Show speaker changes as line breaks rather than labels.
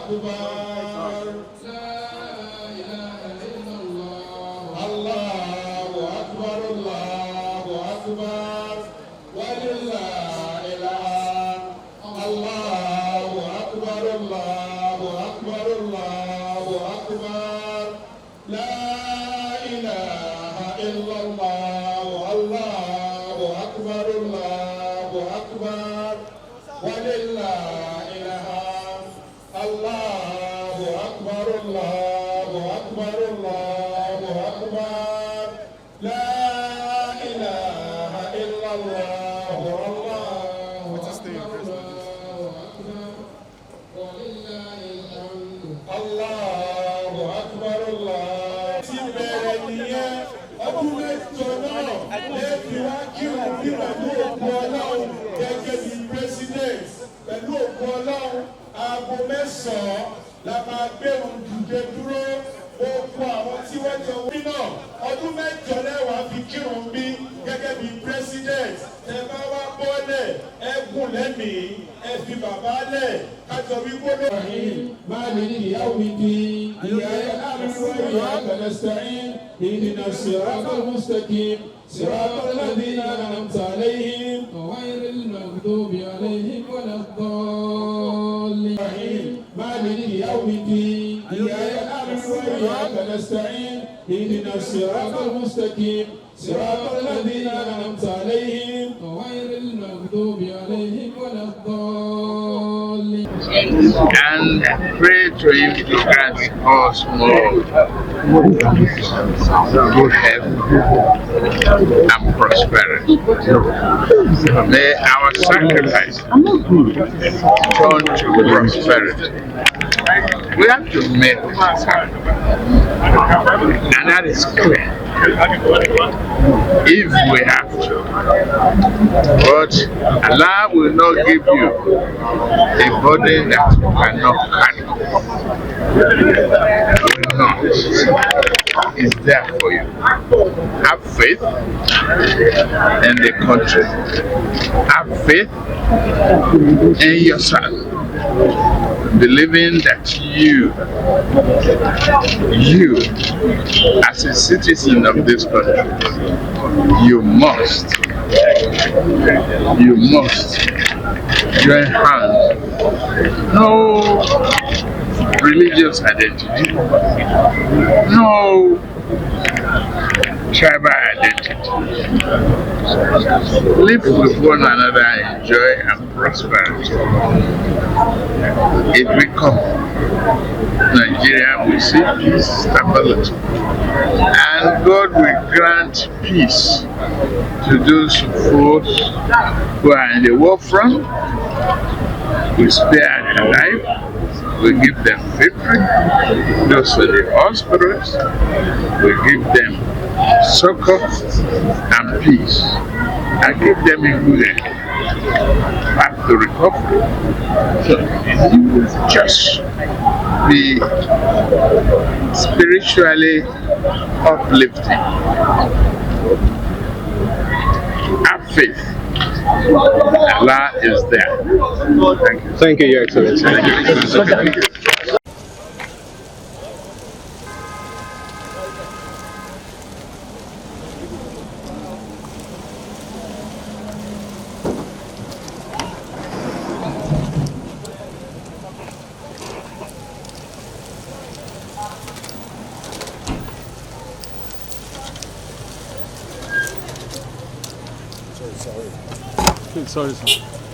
أكبر لا إله إلا الله الله أكبر ولله الحمد الله أكبر لا إله إلا الله الله أكبر ولله الحمد الله أكبر لا إله إلا الله الله أكبر ولله الحمد الله أكبر ti bẹ̀rẹ̀ nìyẹn ọdún mẹ́jọ náà lẹ́ẹ̀fì wá kí òun bí pẹ̀lú òkú ọlọ́run gẹ́gẹ́ bí president pẹ̀lú òkú ọlọ́run aago mẹ́sàn-án la máa gbé òun dìde dúró gbogbo àwọn tí wọ́n jẹ wí náà ọdún mẹ́jọ lẹ́wàá fi kírun bí gẹ́gẹ́ bí president ẹ bá wá bọ́lẹ̀ ẹ gùn lẹ́mìí ẹ fi bàbá lẹ̀ kájọ wí gbọ́dọ̀. مالك يوم الدين إياك نعبد وإياك نستعين اهدنا الصراط المستقيم صراط الذين أنعمت عليهم غير المغضوب عليهم ولا الضالين مالك يوم الدين إياك نعبد وإياك نستعين اهدنا الصراط المستقيم صراط الذين أنعمت عليهم غير المغضوب عليهم ولا الضالين.
And pray to him to grant us more good health and prosperity. May our sacrifice turn to prosperity. We have to make this happen, and that is clear. If we have to, but Allah will not give you a burden that you cannot carry. Will not. It's there for you. Have faith in the country. Have faith in yourself. Believing that you, as a citizen of this country, you must join hands. No religious identity, no tribal identity. Live with one another in joy and prosperity. If we come, Nigeria will see peace, stability, and God will grant peace to those who are in the war front. We spare their life. We give them victory. Those are the hospitals. We give them succor and peace. And give them a good end. Back to recovery. So you will just be spiritually uplifting. Have faith. Allah is there. Thank you.
Thank you, Your Excellency.
Thank you.
Sorry, sir.